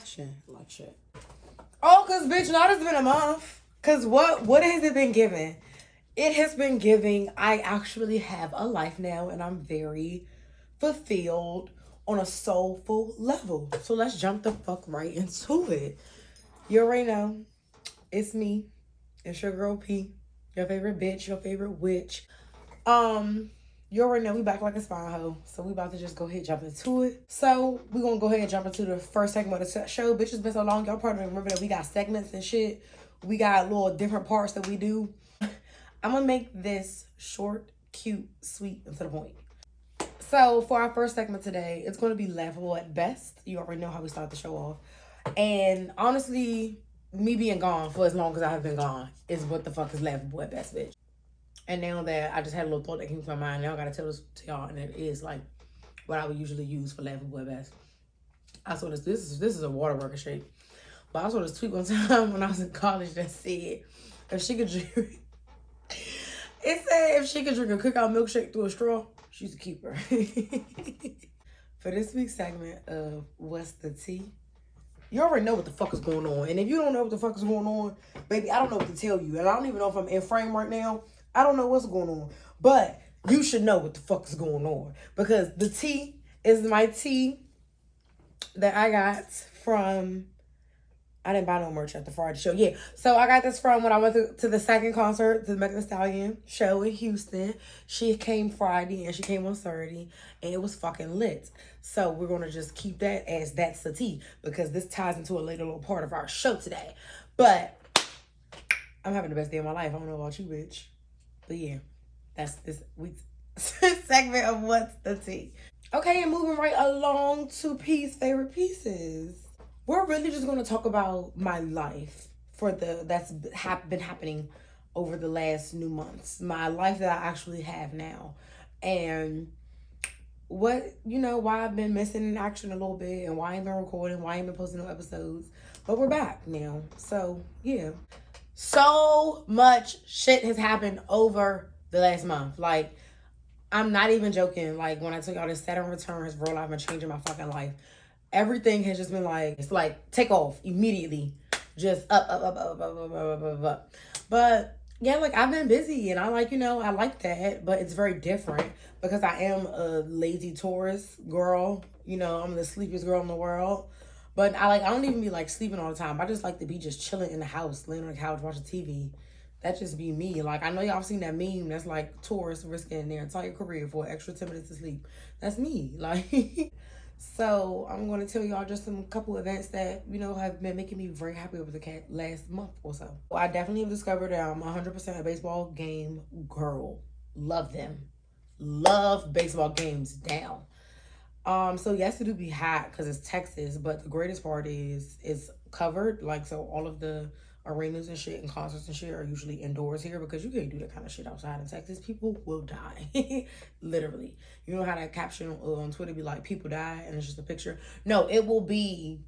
transition like shit. Oh, cause bitch, now it's been a month. Cause what has it been giving? It has been giving I actually have a life now and I'm very fulfilled on a soulful level. So let's jump the fuck right into it. You already know. It's me. It's your girl P. Your favorite bitch, your favorite witch. You already know we back like a spine hoe. So we about to just go ahead and jump into it. So we gonna go ahead and jump into the first segment of the show. Bitch, it's been so long. Y'all probably remember that we got segments and shit. We got little different parts that we do. I'm gonna make this short, cute, sweet, and to the point. So for our first segment today, it's gonna be laughable at best. You already know how we start the show off. And honestly, me being gone for as long as I have been gone is what the fuck is laughable at best, bitch. And now that I just had a little thought that came to my mind, now I gotta tell this to y'all, and it is like what I would usually use for laughable at best. I saw this is a waterworker shape. But I saw this tweet one time when I was in college that said if she could drink it said if she could drink a cookout milkshake through a straw, she's a keeper. For this week's segment of What's the Tea? You already know what the fuck is going on. And if you don't know what the fuck is going on, baby, I don't know what to tell you. And I don't even know if I'm in frame right now. I don't know what's going on. But you should know what the fuck is going on. Because the tea is my tea that I got from... I didn't buy no merch at the Friday show. Yeah. So I got this from when I went to the second concert, to the Megan Thee Stallion show in Houston. She came Friday and she came on Saturday. And it was fucking lit. So we're going to just keep that as that's the tea. Because this ties into a later little part of our show today. But I'm having the best day of my life. I don't know about you, bitch. But yeah. That's this week's segment of What's the Tea. Okay, and moving right along to P's favorite pieces. We're really just going to talk about my life that's been happening over the last new months. My life that I actually have now. And why I've been missing in action a little bit and why I ain't been recording, why I ain't been posting no episodes. But we're back now. So, yeah. So much shit has happened over the last month. Like, I'm not even joking. Like, when I told y'all this Saturn return has real life been changing my fucking life. Everything has just been like, it's like take off immediately. Just up. But yeah, like I've been busy and I like that, but it's very different because I am a lazy Taurus girl. I'm the sleepiest girl in the world. But I don't even be like sleeping all the time. I just like to be just chilling in the house, laying on the couch, watching TV. That just be me. Like, I know y'all seen that meme that's like Taurus risking their entire career for an extra 10 minutes of sleep. That's me. Like... So I'm going to tell y'all just some couple events that, have been making me very happy over the last month or so. I definitely have discovered that I'm 100% a baseball game girl. Love them. Love baseball games down. So yes, it'll be hot because it's Texas, but the greatest part is it's covered. Like, so all of the arenas and shit and concerts and shit are usually indoors here because you can't do that kind of shit outside in Texas. People will die. Literally. You know how that caption on Twitter be like, people die and it's just a picture? No, it will be,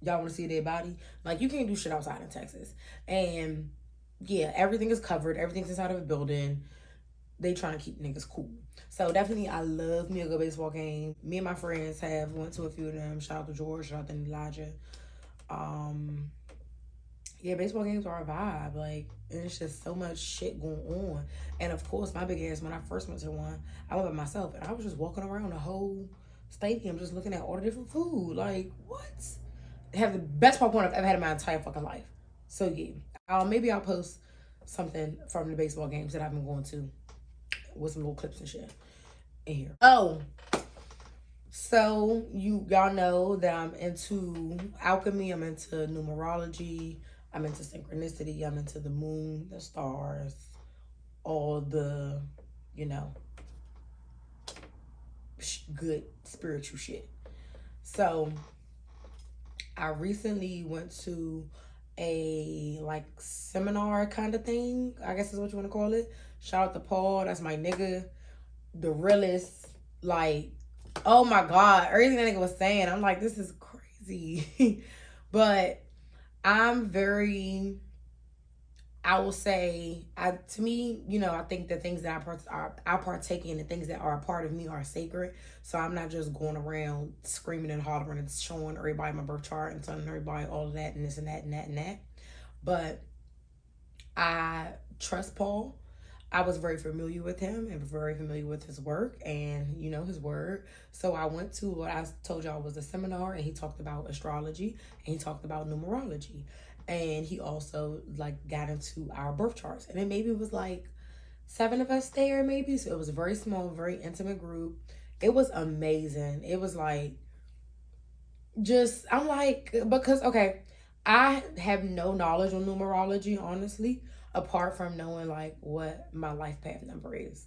y'all want to see their body? Like, you can't do shit outside in Texas. And yeah, everything is covered. Everything's inside of a building. They trying to keep niggas cool. So definitely I love me a good baseball game. Me and my friends have went to a few of them. Shout out to George. Shout out to Elijah. Yeah, baseball games are a vibe. Like, and it's just so much shit going on. And of course, my big ass, when I first went to one, I went by myself and I was just walking around the whole stadium just looking at all the different food. Like, what? Have the best popcorn I've ever had in my entire fucking life. So yeah, maybe I'll post something from the baseball games that I've been going to with some little clips and shit in here. Oh, so y'all know that I'm into alchemy. I'm into numerology. I'm into synchronicity. I'm into the moon, the stars, all the, good spiritual shit. So I recently went to a seminar kind of thing, I guess is what you want to call it. Shout out to Paul, that's my nigga, the realest. Like, oh my God, everything that nigga was saying, I'm like, this is crazy. But I'm very I will say, to me, you know, I think the things that I partake in, the things that are a part of me are sacred. So I'm not just going around screaming and hollering and showing everybody my birth chart and telling everybody all of that and this and that and that and that. But I trust Paul. I was very familiar with him and very familiar with his work and, you know, his word. So I went to what I told y'all was a seminar, and he talked about astrology and he talked about numerology. And he also like got into our birth charts. And then maybe it was like 7 of us there, maybe. So it was a very small, very intimate group. It was amazing. It was like, just, I'm like, because, okay, I have no knowledge on numerology, honestly, apart from knowing like what my life path number is.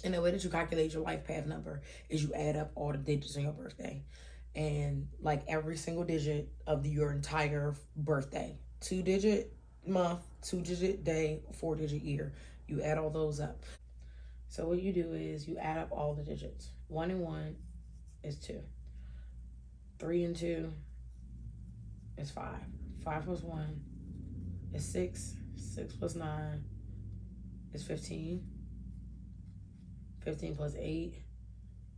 And the way that you calculate your life path number is you add up all the digits on your birthday. And like every single digit of your entire birthday, 2-digit month, 2-digit day, 4-digit year, you add all those up. So what you do is you add up all the digits. 1 and 1 is 2. 3 and 2 is 5. 5 plus 1 is 6. 6 plus 9 is 15. 15 plus 8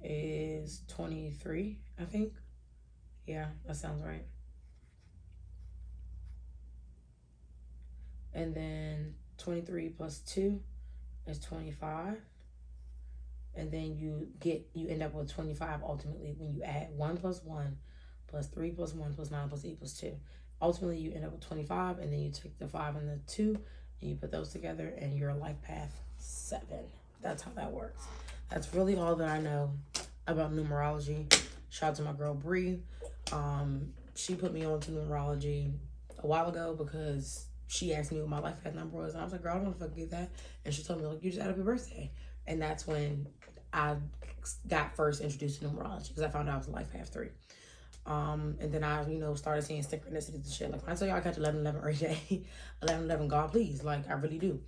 is 23, I think. Yeah, that sounds right. And then 23 plus 2 is 25. And then you end up with 25 ultimately when you add 1 plus 1 plus 3 plus 1 plus 9 plus 8 plus 2. Ultimately, you end up with 25, and then you take the 5 and the 2, and you put those together, and your life path 7. That's how that works. That's really all that I know about numerology. Shout out to my girl Bree. She put me on to numerology a while ago because she asked me what my life path number was, and I was like, girl, I don't know if I can get that. And she told me, like, you just add up your birthday. And that's when I got first introduced to numerology, because I found out I was life path 3. And then I, you know, started seeing synchronicities and shit. Like, when I tell you I catch 11-11 every day, 11-11, God please, like, I really do.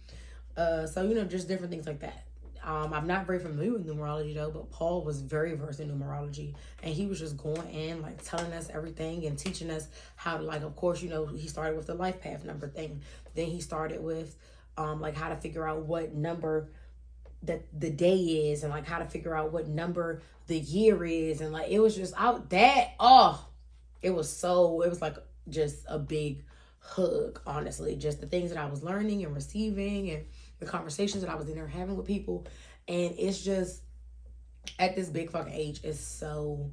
So, you know, just different things like that. I'm not very familiar with numerology though, but Paul was very versed in numerology, and he was just going in, like, telling us everything and teaching us how to, like, of course, you know, he started with the life path number thing. Then he started with, like, how to figure out what number that the day is, and like how to figure out what number the year is, and like it was just out that it was like just a big hug, honestly. Just the things that I was learning and receiving, and the conversations that I was in there having with people. And it's just, at this big fucking age, it's so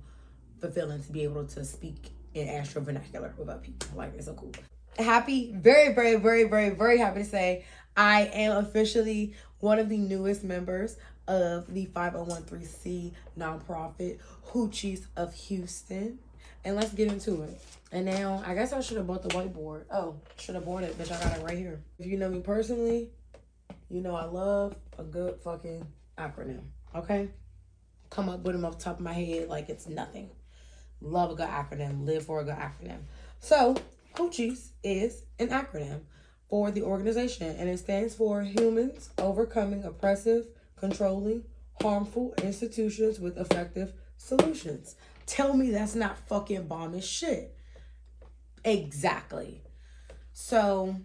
fulfilling to be able to speak in astro vernacular with other people. Like, it's so cool. Happy, very, very, very, very, very happy to say I am officially one of the newest members of the 501c nonprofit Hoochies of Houston. And let's get into it. And now, I guess I should have bought the whiteboard. Oh, should have bought it, bitch. I got it right here. If you know me personally, you know I love a good fucking acronym, okay? Come up with them off the top of my head like it's nothing. Love a good acronym. Live for a good acronym. So, Hoochies is an acronym for the organization, and it stands for Humans Overcoming Oppressive, Controlling, Harmful Institutions with Effective Solutions. Tell me that's not fucking bomb as shit. Exactly. So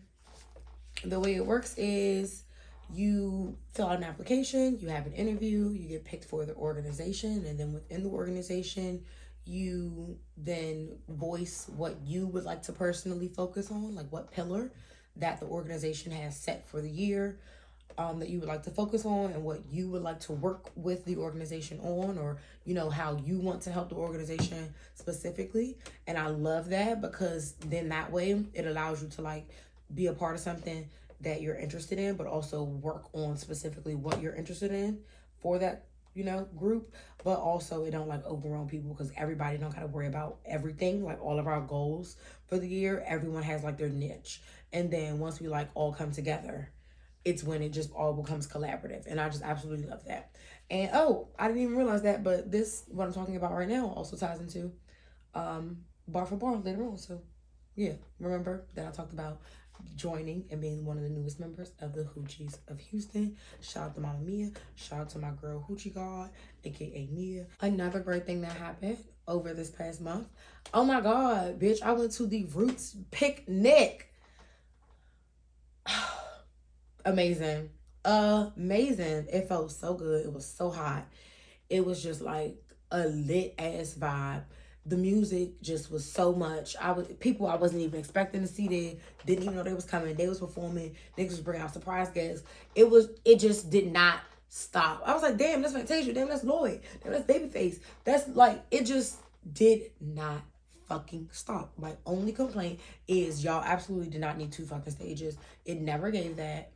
the way it works is you fill out an application, you have an interview, you get picked for the organization, and then within the organization, you then voice what you would like to personally focus on, like what pillar that the organization has set for the year, that you would like to focus on, and what you would like to work with the organization on, or, you know, how you want to help the organization specifically. And I love that, because then that way it allows you to, like, be a part of something that you're interested in, but also work on specifically what you're interested in for that, you know, group. But also it don't, like, overwhelm people, because everybody don't gotta worry about everything. Like, all of our goals for the year, everyone has, like, their niche. And then once we, like, all come together, it's when it just all becomes collaborative. And I just absolutely love that. And oh, I didn't even realize that, but this, what I'm talking about right now, also ties into bar for bar later on. So yeah, remember that I talked about joining and being one of the newest members of the Hoochies of Houston. Shout out to Mama Mia. Shout out to my girl Hoochie God, aka Mia. Another great thing that happened over this past month. Oh my God, bitch, I went to the Roots picnic. Amazing. Amazing. It felt so good. It was so hot. It was just like a lit ass vibe. The music just was so much. People I wasn't even expecting to see there. Didn't even know they was coming. They was performing. Niggas was bringing out surprise guests. It just did not stop. I was like, damn, that's Fantasia. Damn, that's Lloyd. Damn, that's Babyface. That's like, it just did not fucking stop. My only complaint is y'all absolutely did not need 2 fucking stages. It never gave that.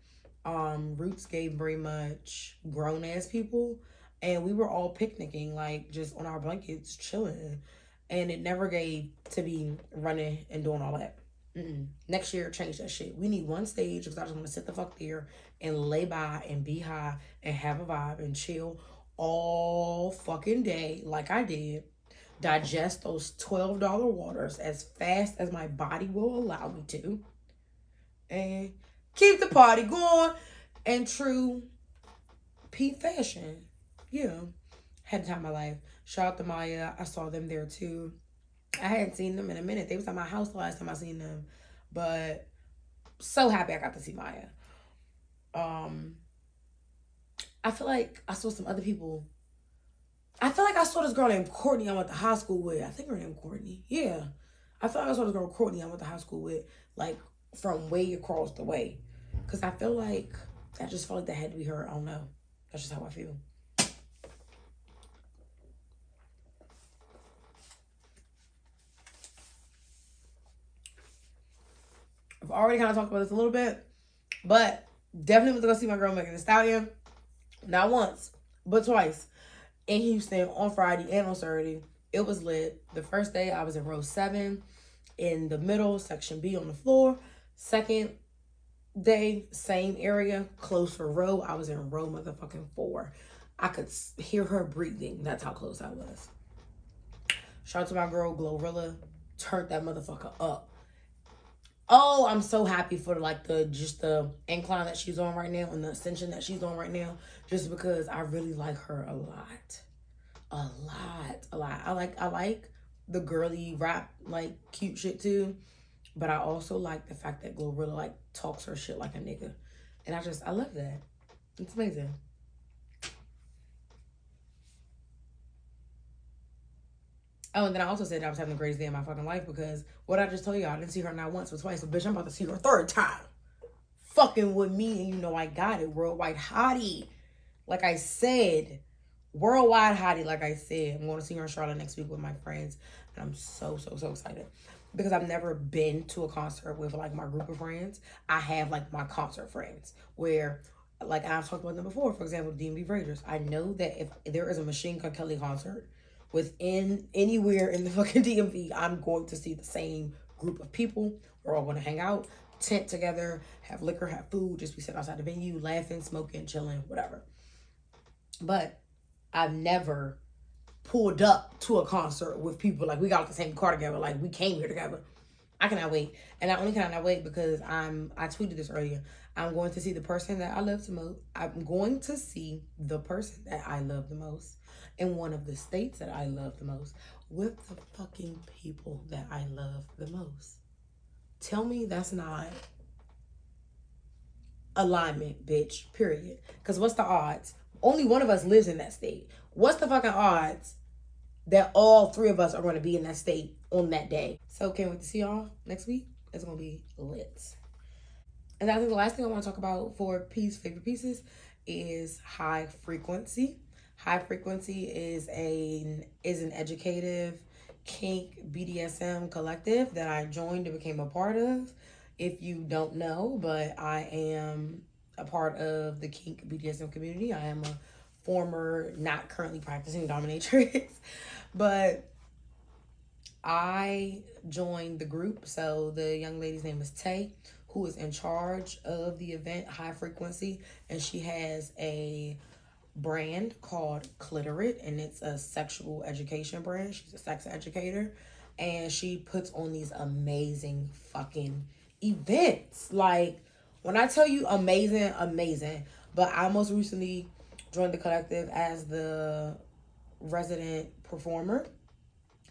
Roots gave very much grown ass people, and we were all picnicking, like just on our blankets chilling, and it never gave to be running and doing all that. Next year, change that shit. We need 1 stage because I just want to sit the fuck there and lay by and be high and have a vibe and chill all fucking day like I did. Digest those $12 waters as fast as my body will allow me to, and keep the party going in true Pete fashion. Yeah. Had the time of my life. Shout out to Maya. I saw them there too. I hadn't seen them in a minute. They was at my house the last time I seen them. But so happy I got to see Maya. I feel like I saw some other people. I feel like I saw this girl named Courtney I went to high school with. I think her name Courtney. Yeah. I feel like I saw this girl Courtney I went to high school with, like from way across the way. Because I feel like, I just felt like that had to be her. I don't know. That's just how I feel. I've already kind of talked about this a little bit, but definitely went to go see my girl Megan Thee Stallion. Not once, but twice. In Houston on Friday and on Saturday. It was lit. The first day I was in row 7 in the middle, section B on the floor. Second day, same area, closer row. I was in row motherfucking 4. I could hear her breathing. That's how close I was. Shout out to my girl Glorilla. Turned that motherfucker up. Oh, I'm so happy for like the incline that she's on right now and the ascension that she's on right now. Just because I really like her a lot. A lot. I like the girly rap, like cute shit too. But I also like the fact that Glorilla like talks her shit like a nigga. And I love that. It's amazing. Oh, and then I also said I was having the greatest day of my fucking life because what I just told y'all, I didn't see her not once but twice. But bitch, I'm about to see her a 3rd time. Fucking with me, and you know I got it. Worldwide hottie. Like I said. Worldwide hottie, like I said. I'm going to see her in Charlotte next week with my friends. And I'm so excited. Because I've never been to a concert with like my group of friends. I have like my concert friends where, like I've talked about them before, for example, DMV Raiders. I know that if there is a Machine Gun Kelly concert within anywhere in the fucking DMV, I'm going to see the same group of people. We're all going to hang out, tent together, have liquor, have food, just be sitting outside the venue, laughing, smoking, chilling, whatever. But I've never pulled up to a concert with people like we got the same car together, like we came here together. I cannot wait. And not only can I not wait because I tweeted this earlier. I'm going to see the person that I love the most. I'm going to see the person that I love the most in one of the states that I love the most with the fucking people that I love the most. Tell me that's not alignment, bitch, period. Because what's the odds? Only one of us lives in that state. What's the fucking odds that all 3 of us are going to be in that state on that day? So can't wait to see y'all next week. It's going to be lit. And I think the last thing I want to talk about for favorite pieces is high frequency. High frequency is an educative kink BDSM collective that I joined and became a part of. If you don't know, but I am a part of the kink BDSM community. I am a former, not currently practicing dominatrix, but I joined the group. So the young lady's name is Tay, who is in charge of the event High Frequency, and she has a brand called Clitorit, and it's a sexual education brand. She's a sex educator, and she puts on these amazing fucking events. Like, when I tell you amazing. But I most recently joined the collective as the resident performer.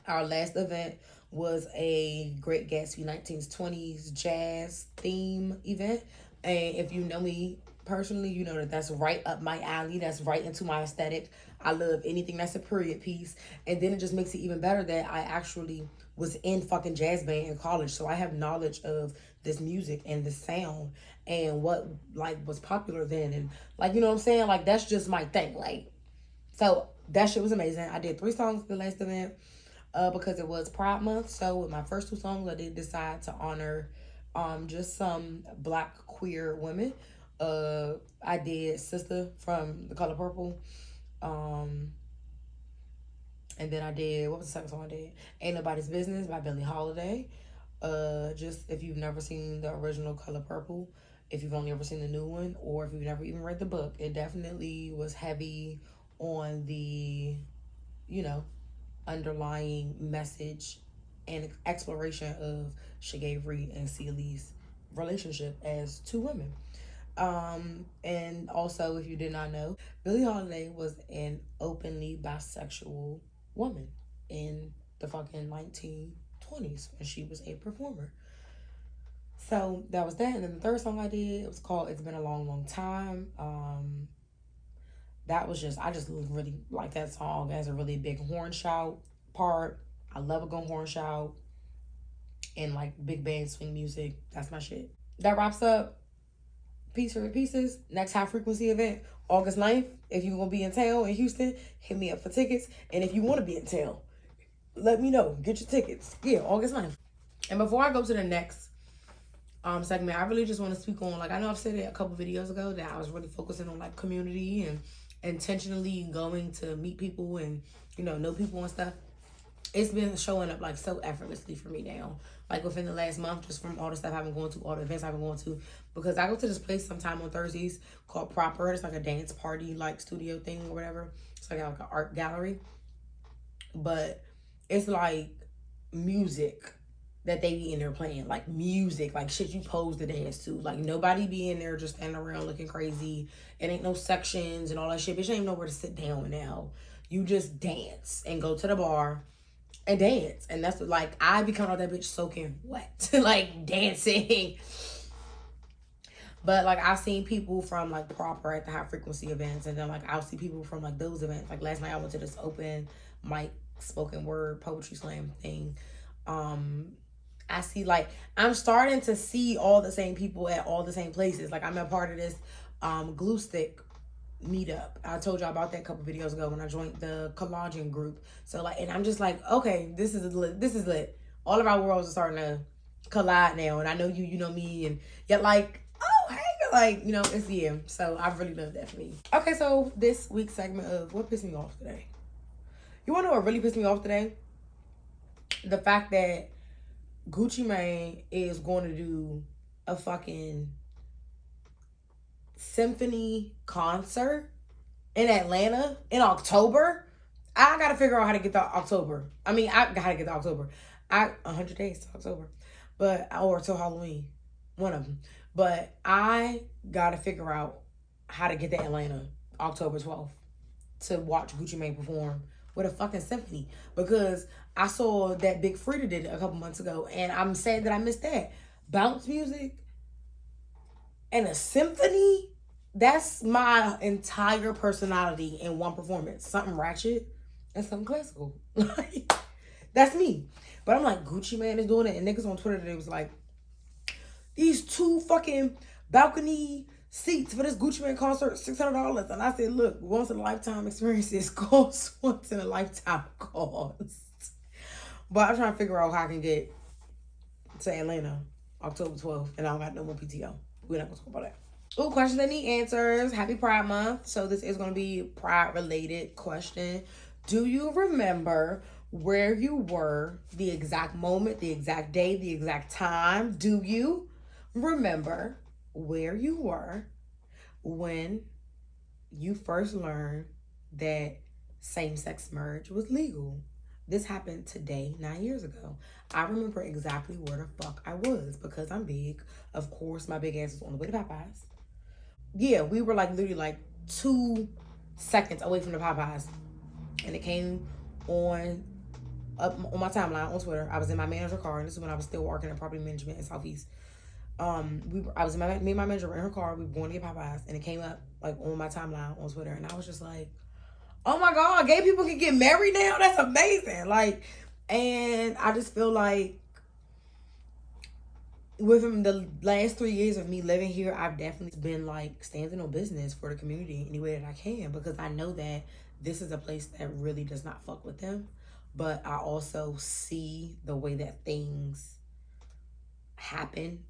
Our last event was a Great Gatsby 1920s jazz theme event. And if you know me personally, you know that that's right up my alley. That's right into my aesthetic. I love anything that's a period piece. And then it just makes it even better that I actually was in fucking jazz band in college. So I have knowledge of this music and the sound and what like was popular then. And like, you know what I'm saying? Like, that's just my thing. Like, so that shit was amazing. I did 3 songs at the last event because it was Pride Month. So with my first 2 songs, I did decide to honor just some black queer women. I did Sister from The Color Purple. And then I did, what was the second song I did? Ain't Nobody's Business by Billie Holiday. Just if you've never seen the original Color Purple, if you've only ever seen the new one, or if you've never even read the book, it definitely was heavy on the, you know, underlying message and exploration of Shagavery and Celi's relationship as 2 women. And also, if you did not know, Billie Holiday was an openly bisexual woman in the fucking 1920s when she was a performer. So that was that. And then the third song I did, it was called It's Been a Long, Long Time. That was just, I just really like that song. It has a really big horn shout part. I love a good horn shout and like big band swing music. That's my shit. That wraps up Piece for Pieces. Next high frequency event, August 9th. If you're going to be in town in Houston, hit me up for tickets. And if you want to be in town, let me know. Get your tickets. Yeah, August 9th. And before I go to the next segment, I really just want to speak on, like, I know I've said it a couple videos ago that I was really focusing on like community and intentionally going to meet people and, you know people and stuff. It's been showing up like so effortlessly for me now, like within the last month, just from all the stuff I've been going to, all the events I've been going to, because I go to this place sometime on Thursdays called Proper. It's like a dance party like studio thing or whatever. It's like an art gallery, but it's like music that they be in there playing, like music, like shit you pose to dance to. Like, nobody be in there just standing around looking crazy. It ain't no sections and all that shit. Bitch, ain't nowhere to sit down now. You just dance and go to the bar and dance. And that's what, like, I be coming out that bitch soaking wet, like dancing. But like, I've seen people from like Proper at the high frequency events, and then like I'll see people from like those events. Like last night I went to this open mic spoken word poetry slam thing. I see, like, I'm starting to see all the same people at all the same places. Like, I'm a part of this glue stick meetup. I told y'all about that a couple videos ago when I joined the collaging group. So like, and I'm just like, okay, this is lit. This is lit. All of our worlds are starting to collide now, and I know you know me, and yet like, oh hey, like, you know, it's so I really love that for me. Okay, so this week's segment of what pissed me off today. You wanna know what really pissed me off today? The fact that Gucci Mane is going to do a fucking symphony concert in Atlanta in October. I gotta figure out how to get to October. I mean, I gotta get to October. 100 days to October, or till Halloween, one of them. But I gotta figure out how to get to Atlanta October 12th to watch Gucci Mane perform with a fucking symphony, because I saw that Big Frida did it a couple months ago, and I'm sad that I missed that. Bounce music and a symphony, that's my entire personality in one performance. Something ratchet and something classical. Like, that's me. But I'm like, Gucci Mane is doing it, and niggas on Twitter today was like, these 2 fucking balcony seats for this Gucci Mane concert, $600. And I said, look, once in a lifetime experiences cost once in a lifetime cost. But I'm trying to figure out how I can get to Atlanta October 12th, and I don't got no more PTO. We're not gonna talk about that. Oh, questions that need answers. Happy Pride Month. So this is gonna be Pride related question. Do you remember where you were, the exact moment, the exact day, the exact time? Do you remember where you were when you first learned that same-sex marriage was legal? This happened today, 9 years ago. I remember exactly where the fuck I was because I'm big. Of course, my big ass was on the way to Popeyes. Yeah, we were like literally like 2 seconds away from the Popeyes. And it came up on my timeline on Twitter. I was in my manager car, and this is when I was still working in property management in Southeast. I was me and my manager were in her car. We were going to get Popeyes, and it came up like on my timeline on Twitter, and I was just like, "Oh my god, gay people can get married now? That's amazing!" Like, and I just feel like within the last 3 years of me living here, I've definitely been like standing on business for the community any way that I can, because I know that this is a place that really does not fuck with them. But I also see the way that things happen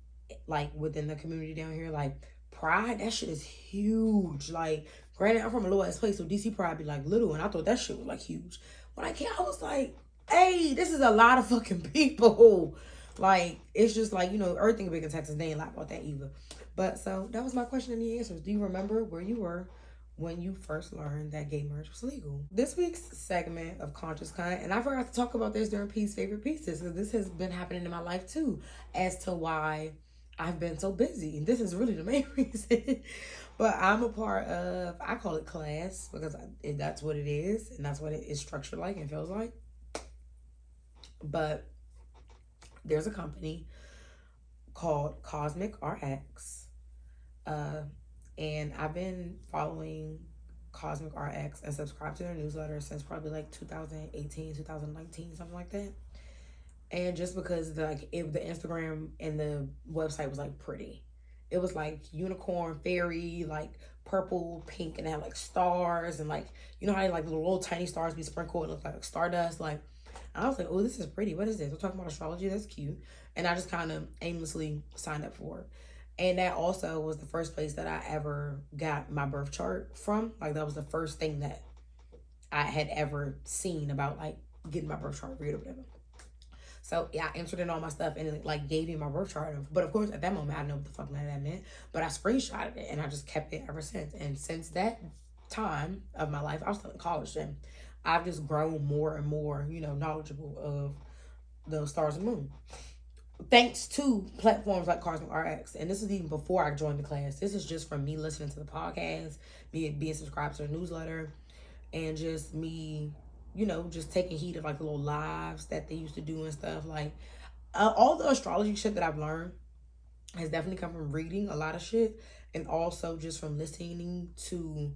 like within the community down here. Like Pride, that shit is huge. Like, granted, I'm from a little ass place, so DC Pride be like little, and I thought that shit was like huge. When I came, I was like, hey, this is a lot of fucking people. Like, it's just like, you know, everything big in Texas, they ain't lie about that either. But so that was my question and the answers. Do you remember where you were when you first learned that gay marriage was legal? This week's segment of Conscious Kind, and I forgot to talk about this during P's favorite pieces, because this has been happening in my life too, as to why I've been so busy. This is really the main reason. But I'm a part of, I call it class, because that's what it is, and that's what it is structured like and feels like. But there's a company called Cosmic RX, and I've been following Cosmic RX and subscribed to their newsletter since probably like 2018, 2019, something like that. And just because the Instagram and the website was like pretty, it was like unicorn, fairy, like purple, pink, and it had like stars, and like, you know how like little tiny stars be sprinkled, it looked like stardust. Like, I was like, oh, this is pretty. What is this? We're talking about astrology. That's cute. And I just kind of aimlessly signed up for it. And that also was the first place that I ever got my birth chart from. Like, that was the first thing that I had ever seen about like getting my birth chart read or whatever. So yeah, I entered in all my stuff, and it like gave me my birth chart. But of course, at that moment, I didn't know what the fuck none of that meant. But I screenshotted it, and I just kept it ever since. And since that time of my life, I was still in college then, I've just grown more and more, you know, knowledgeable of the stars and moon, thanks to platforms like Cosmic RX. And this is even before I joined the class. This is just from me listening to the podcast, me being subscribed to the newsletter, and just me, you know, just taking heed of like the little lives that they used to do and stuff. Like, all the astrology shit that I've learned has definitely come from reading a lot of shit, and also just from listening to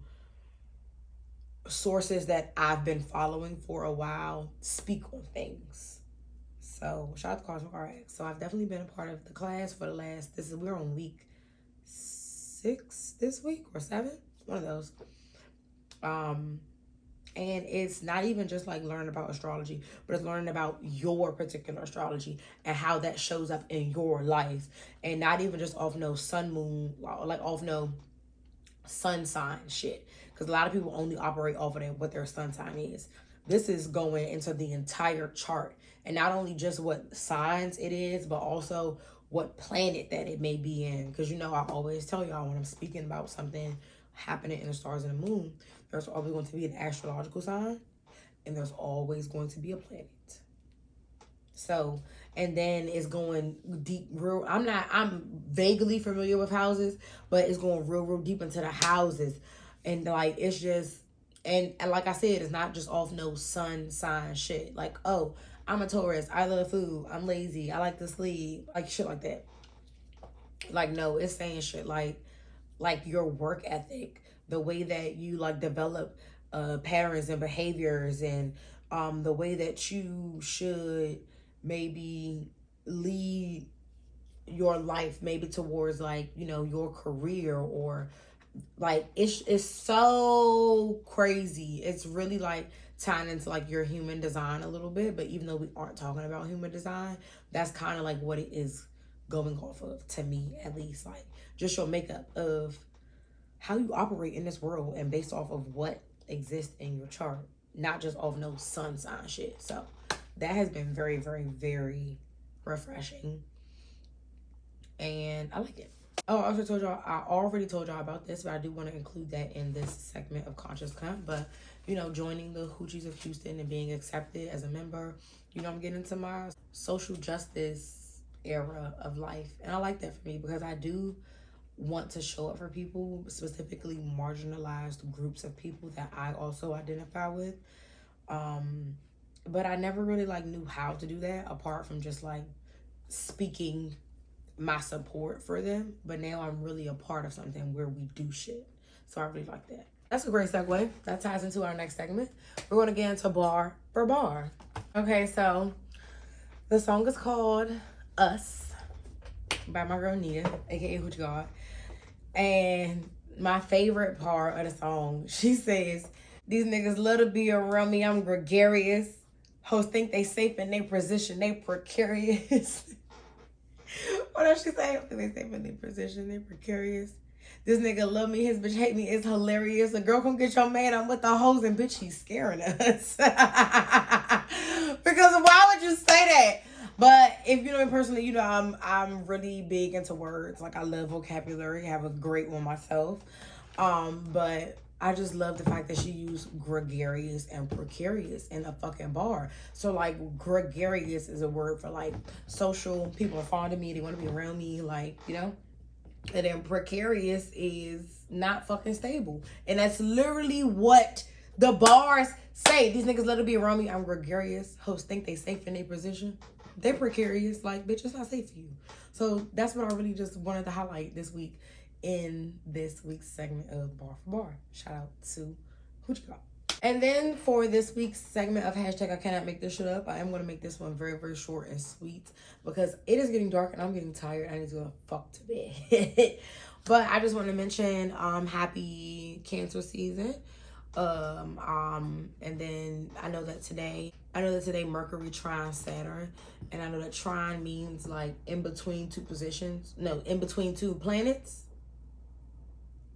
sources that I've been following for a while speak on things. So shout out to Cosmic RX. So I've definitely been a part of the class for the last, we're on week 6 this week, or 7, one of those. And it's not even just like learning about astrology, but it's learning about your particular astrology and how that shows up in your life. And not even just off no sun, moon, like off no sun sign shit. Because a lot of people only operate off of what their sun sign is. This is going into the entire chart. And not only just what signs it is, but also what planet that it may be in. Because, you know, I always tell y'all when I'm speaking about something happening in the stars and the moon, there's always going to be an astrological sign, and there's always going to be a planet. So, and then it's going deep, real. I'm vaguely familiar with houses, but it's going real deep into the houses. And like, it's just, and like I said, it's not just off no sun sign shit. Like, oh, I'm a Taurus, I love food, I'm lazy, I like to sleep, like shit like that. Like, no, it's saying shit like your work ethic, the way that you like develop patterns and behaviors, and the way that you should maybe lead your life maybe towards like, you know, your career, or like it's so crazy. It's really like tying into like your human design a little bit, but even though we aren't talking about human design, that's kind of like what it is going off of, to me at least. Like, just your makeup of how you operate in this world, and based off of what exists in your chart, not just off no sun sign shit. So that has been very, very, very refreshing, and I like it. Oh, I already told y'all about this, but I do want to include that in this segment of Conscious Cunt. But, you know, joining the Hoochies of Houston and being accepted as a member, you know, I'm getting into my social justice era of life. And I like that for me, because I do want to show up for people, specifically marginalized groups of people that I also identify with. But I never really like knew how to do that, apart from just like speaking my support for them, but now I'm really a part of something where we do shit. So I really like that. That's a great segue. That ties into our next segment. We're going to get into bar for bar. Okay, so the song is called Us by my girl Nia, aka Hoochie God. And my favorite part of the song, she says, these niggas love to be around me, I'm gregarious. Hoes think they safe in their position, they precarious. What else she say? I think they safe in their position, they precarious. This nigga love me, his bitch hate me, it's hilarious. A girl come get your man, I'm with the hoes, and bitch, he's scaring us. Because why would you say that? But if you know me personally, you know I'm really big into words. Like, I love vocabulary, I have a great one myself. But I just love the fact that she used gregarious and precarious in a fucking bar. So, like, gregarious is a word for, like, social. People are fond of me, they want to be around me, like, you know. And then precarious is not fucking stable. And that's literally what the bars say. These niggas let it be around me, I'm gregarious. Hosts think they safe in their position. They're precarious. Like, bitch, it's not safe for you. So that's what I really just wanted to highlight this week in this week's segment of Bar for Bar. Shout out to Hoochie God. And then for this week's segment of hashtag I cannot make this shit up, I am going to make this one very, very short and sweet because it is getting dark and I'm getting tired. I need to go fuck to bed. But I just want to mention happy Cancer season. And then I know that today Mercury trines Saturn, and I know that trine means like in between two positions. No, in between two planets.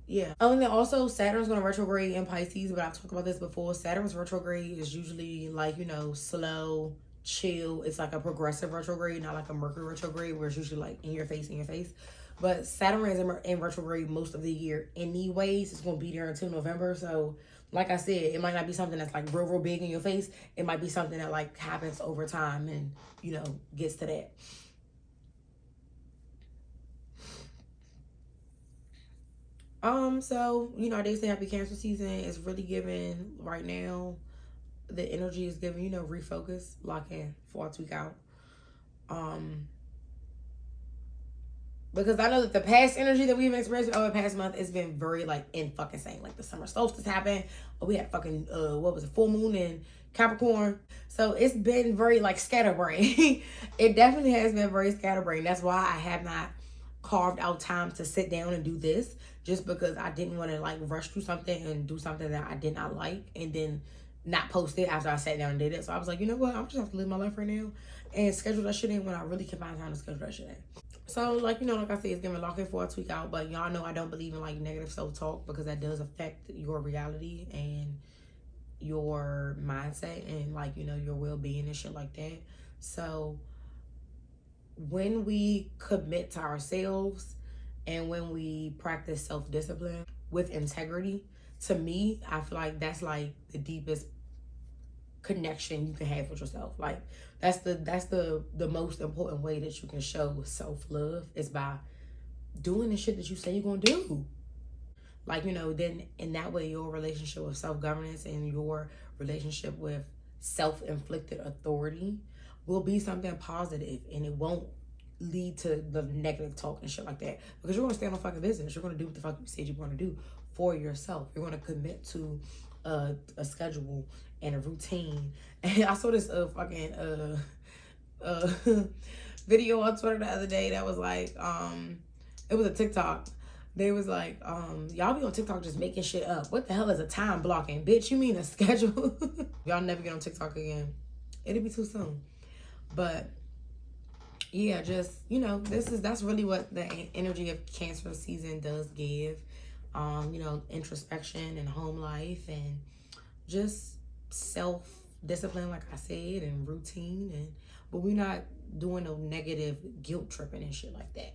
Yeah. Oh, and then also Saturn's going to retrograde in Pisces, but I've talked about this before. Saturn's retrograde is usually like, you know, slow, chill. It's like a progressive retrograde, not like a Mercury retrograde where it's usually like in your face. But Saturn is in retrograde most of the year anyways. It's going to be there until November. So like I said, it might not be something that's like real big in your face. It might be something that like happens over time and, you know, gets to that. So, you know, they say happy Cancer season is really giving right now. The energy is giving, you know, refocus, lock in, fall tweak out. Because I know that the past energy that we've experienced over the past month has been very like in fucking same. Like the summer solstice happened. We had fucking what was it, full moon in Capricorn. So it's been very like scatterbrain. It definitely has been very scatterbrain. That's why I have not carved out time to sit down and do this, just because I didn't want to like rush through something and do something that I did not like and then not post it after I sat down and did it. So I was like, you know what, I'm just have to live my life right now and schedule that shit in when I really can find time to schedule that shit in. So like, you know, like I said, it's giving lock in for a tweak out, but y'all know I don't believe in like negative self-talk because that does affect your reality and your mindset and like, you know, your well-being and shit like that. So when we commit to ourselves and when we practice self-discipline with integrity, to me, I feel like that's like the deepest connection you can have with yourself. Like that's the most important way that you can show self-love is by doing the shit that you say you're gonna do. Like, you know, then in that way your relationship with self-governance and your relationship with self-inflicted authority will be something positive, and it won't lead to the negative talk and shit like that, because you're going to stand on fucking business. You're going to do what the fuck you said you're going to do for yourself. You're going to commit to a schedule and a routine. And I saw this fucking video on Twitter the other day that was like it was a TikTok. They was like, y'all be on TikTok just making shit up. What the hell is a time blocking? Bitch, you mean a schedule? Y'all never get on TikTok again. It'll be too soon. But yeah, just, you know, that's really what the energy of Cancer season does give. You know, introspection and home life and just self-discipline, like I said, and routine. And but we're not doing no negative guilt tripping and shit like that.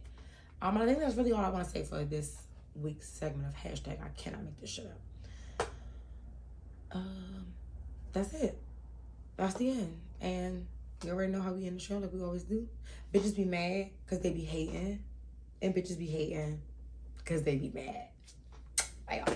I think that's really all I want to say for this week's segment of hashtag I cannot make this shit up. That's it. That's the end. And you already know how we end the show like we always do. Bitches be mad because they be hating. And bitches be hating because they be mad. Bye, y'all.